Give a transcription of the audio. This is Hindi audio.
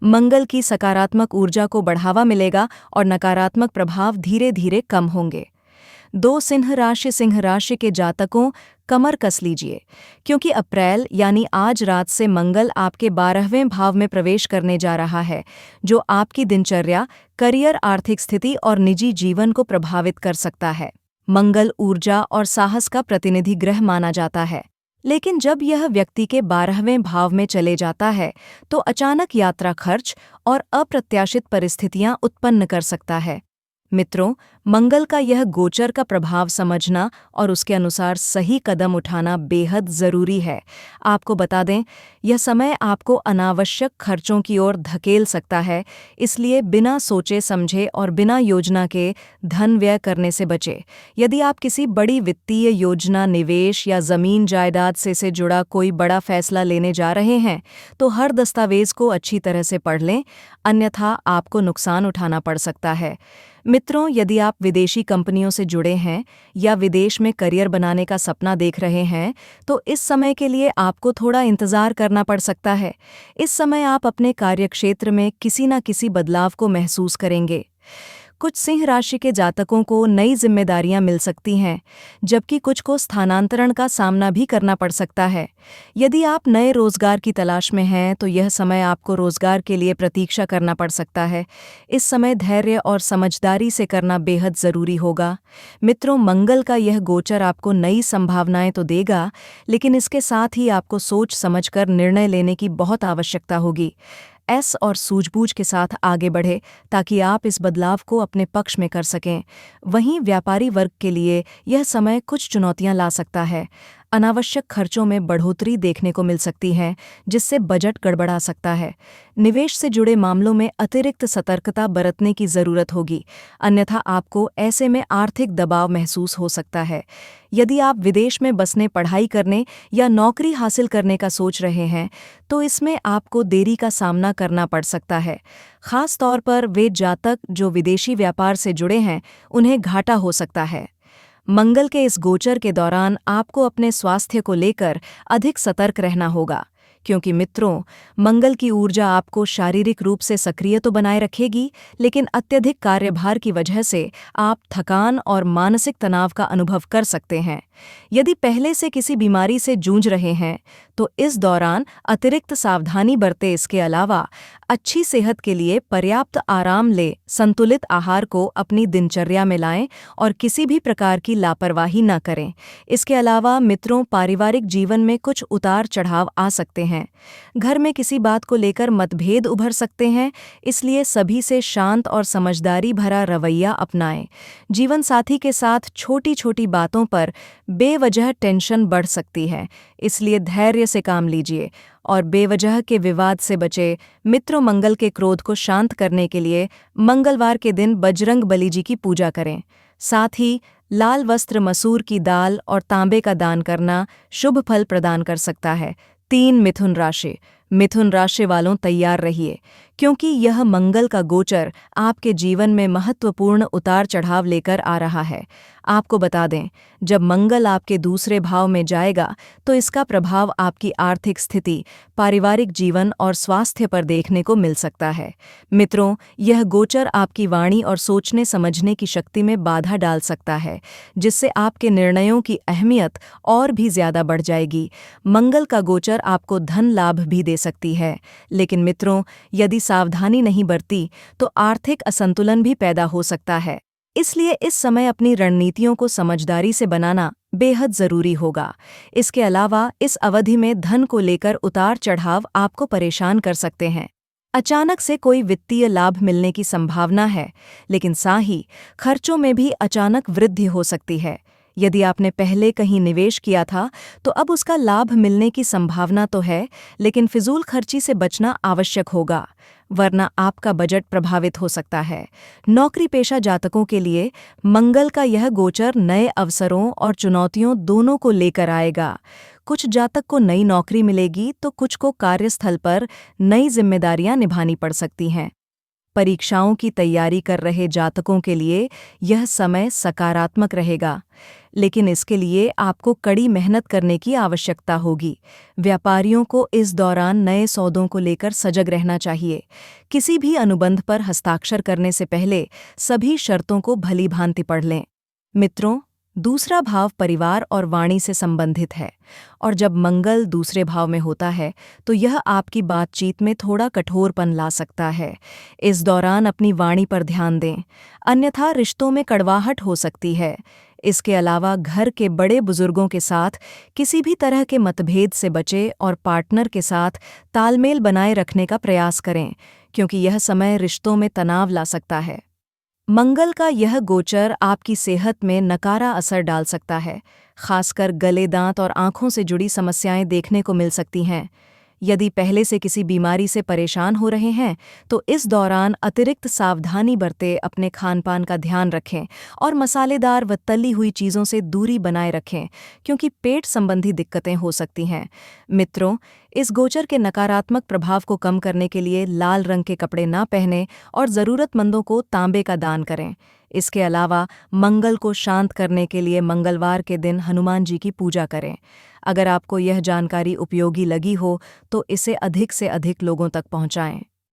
मंगल की सकारात्मक ऊर्जा को बढ़ावा मिलेगा और नकारात्मक प्रभाव धीरे धीरे कम होंगे। सिंह राशि के जातकों, कमर कस लीजिए, क्योंकि अप्रैल यानी आज रात से मंगल आपके 12वें भाव में प्रवेश करने जा रहा है, जो आपकी दिनचर्या, करियर, आर्थिक स्थिति और निजी जीवन को प्रभावित कर सकता है। मंगल ऊर्जा और साहस का प्रतिनिधि ग्रह माना जाता है, लेकिन जब यह व्यक्ति के 12वें भाव में चले जाता है तो अचानक यात्रा खर्च और अप्रत्याशित परिस्थितियां उत्पन्न कर सकता है। मित्रों, मंगल का यह गोचर का प्रभाव समझना और उसके अनुसार सही कदम उठाना बेहद जरूरी है। आपको बता दें, यह समय आपको अनावश्यक खर्चों की ओर धकेल सकता है, इसलिए बिना सोचे समझे और बिना योजना के धन व्यय करने से बचें। यदि आप किसी बड़ी वित्तीय योजना, निवेश या जमीन जायदाद से जुड़ा कोई बड़ा फैसला लेने जा रहे हैं, तो हर दस्तावेज को अच्छी तरह से पढ़ लें, अन्यथा आपको नुकसान उठाना पड़ सकता है। मित्रों, यदि आप विदेशी कंपनियों से जुड़े हैं या विदेश में करियर बनाने का सपना देख रहे हैं, तो इस समय के लिए आपको थोड़ा इंतज़ार करना पड़ सकता है। इस समय आप अपने कार्यक्षेत्र में किसी न किसी बदलाव को महसूस करेंगे। कुछ सिंह राशि के जातकों को नई जिम्मेदारियां मिल सकती हैं, जबकि कुछ को स्थानांतरण का सामना भी करना पड़ सकता है। यदि आप नए रोजगार की तलाश में हैं, तो यह समय आपको रोजगार के लिए प्रतीक्षा करना पड़ सकता है। इस समय धैर्य और समझदारी से करना बेहद जरूरी होगा। मित्रों, मंगल का यह गोचर आपको नई संभावनाएं तो देगा, लेकिन इसके साथ ही आपको सोच समझकर निर्णय लेने की बहुत आवश्यकता होगी। और सूझबूझ के साथ आगे बढ़े ताकि आप इस बदलाव को अपने पक्ष में कर सकें। वहीं व्यापारी वर्ग के लिए यह समय कुछ चुनौतियां ला सकता है। अनावश्यक खर्चों में बढ़ोतरी देखने को मिल सकती है, जिससे बजट गड़बड़ा सकता है। निवेश से जुड़े मामलों में अतिरिक्त सतर्कता बरतने की जरूरत होगी, अन्यथा आपको ऐसे में आर्थिक दबाव महसूस हो सकता है। यदि आप विदेश में बसने, पढ़ाई करने या नौकरी हासिल करने का सोच रहे हैं, तो इसमें आपको देरी का सामना करना पड़ सकता है। खास तौर पर वे जातक जो विदेशी व्यापार से जुड़े हैं, उन्हें घाटा हो सकता है। मंगल के इस गोचर के दौरान आपको अपने स्वास्थ्य को लेकर अधिक सतर्क रहना होगा, क्योंकि मित्रों, मंगल की ऊर्जा आपको शारीरिक रूप से सक्रिय तो बनाए रखेगी, लेकिन अत्यधिक कार्यभार की वजह से आप थकान और मानसिक तनाव का अनुभव कर सकते हैं। यदि पहले से किसी बीमारी से जूझ रहे हैं, तो इस दौरान अतिरिक्त सावधानी बरतें। इसके अलावा अच्छी सेहत के लिए पर्याप्त आराम लें, संतुलित आहार को अपनी दिनचर्या में लाएं और किसी भी प्रकार की लापरवाही न करें। इसके अलावा मित्रों, पारिवारिक जीवन में कुछ उतार चढ़ाव आ सकते हैं। घर में किसी बात को लेकर मतभेद उभर सकते हैं, इसलिए सभी से शांत और समझदारी भरा रवैया अपनाएं। जीवन साथी के साथ छोटी छोटी बातों पर बेवजह टेंशन बढ़ सकती है, इसलिए धैर्य से काम लीजिए और बेवजह के विवाद से बचे। मित्रों, मंगल के क्रोध को शांत करने के लिए मंगलवार के दिन बजरंग बली जी की पूजा करें। साथ ही लाल वस्त्र, मसूर की दाल और तांबे का दान करना शुभ फल प्रदान कर सकता है। मिथुन राशि वालों, तैयार रहिए, क्योंकि यह मंगल का गोचर आपके जीवन में महत्वपूर्ण उतार चढ़ाव लेकर आ रहा है। आपको बता दें, जब मंगल आपके दूसरे भाव में जाएगा, तो इसका प्रभाव आपकी आर्थिक स्थिति, पारिवारिक जीवन और स्वास्थ्य पर देखने को मिल सकता है। मित्रों, यह गोचर आपकी वाणी और सोचने समझने की शक्ति में बाधा डाल सकता है, जिससे आपके निर्णयों की अहमियत और भी ज्यादा बढ़ जाएगी। मंगल का गोचर आपको धन लाभ भी दे सकती है, लेकिन मित्रों, यदि सावधानी नहीं बरती तो आर्थिक असंतुलन भी पैदा हो सकता है। इसलिए इस समय अपनी रणनीतियों को समझदारी से बनाना बेहद जरूरी होगा। इसके अलावा इस अवधि में धन को लेकर उतार चढ़ाव आपको परेशान कर सकते हैं। अचानक से कोई वित्तीय लाभ मिलने की संभावना है, लेकिन साथ ही खर्चों में भी अचानक वृद्धि हो सकती है। यदि आपने पहले कहीं निवेश किया था, तो अब उसका लाभ मिलने की संभावना तो है, लेकिन फिजूल खर्ची से बचना आवश्यक होगा, वरना आपका बजट प्रभावित हो सकता है। नौकरी पेशा जातकों के लिए मंगल का यह गोचर नए अवसरों और चुनौतियों दोनों को लेकर आएगा। कुछ जातक को नई नौकरी मिलेगी, तो कुछ को कार्यस्थल पर नई जिम्मेदारियां निभानी पड़ सकती हैं। परीक्षाओं की तैयारी कर रहे जातकों के लिए यह समय सकारात्मक रहेगा, लेकिन इसके लिए आपको कड़ी मेहनत करने की आवश्यकता होगी। व्यापारियों को इस दौरान नए सौदों को लेकर सजग रहना चाहिए। किसी भी अनुबंध पर हस्ताक्षर करने से पहले सभी शर्तों को भली-भांति पढ़ लें। मित्रों, दूसरा भाव परिवार और वाणी से संबंधित है, और जब मंगल दूसरे भाव में होता है तो यह आपकी बातचीत में थोड़ा कठोरपन ला सकता है। इस दौरान अपनी वाणी पर ध्यान दें, अन्यथा रिश्तों में कड़वाहट हो सकती है। इसके अलावा घर के बड़े बुजुर्गों के साथ किसी भी तरह के मतभेद से बचें और पार्टनर के साथ तालमेल बनाए रखने का प्रयास करें, क्योंकि यह समय रिश्तों में तनाव ला सकता है। मंगल का यह गोचर आपकी सेहत में नकारा असर डाल सकता है, खासकर गले, दांत और आंखों से जुड़ी समस्याएं देखने को मिल सकती हैं। यदि पहले से किसी बीमारी से परेशान हो रहे हैं तो इस दौरान अतिरिक्त सावधानी बरतें, अपने खानपान का ध्यान रखें और मसालेदार व तली हुई चीज़ों से दूरी बनाए रखें, क्योंकि पेट संबंधी दिक्कतें हो सकती हैं। मित्रों, इस गोचर के नकारात्मक प्रभाव को कम करने के लिए लाल रंग के कपड़े ना पहनें और ज़रूरतमंदों को तांबे का दान करें। इसके अलावा मंगल को शांत करने के लिए मंगलवार के दिन हनुमान जी की पूजा करें। अगर आपको यह जानकारी उपयोगी लगी हो तो इसे अधिक से अधिक लोगों तक पहुंचाएं।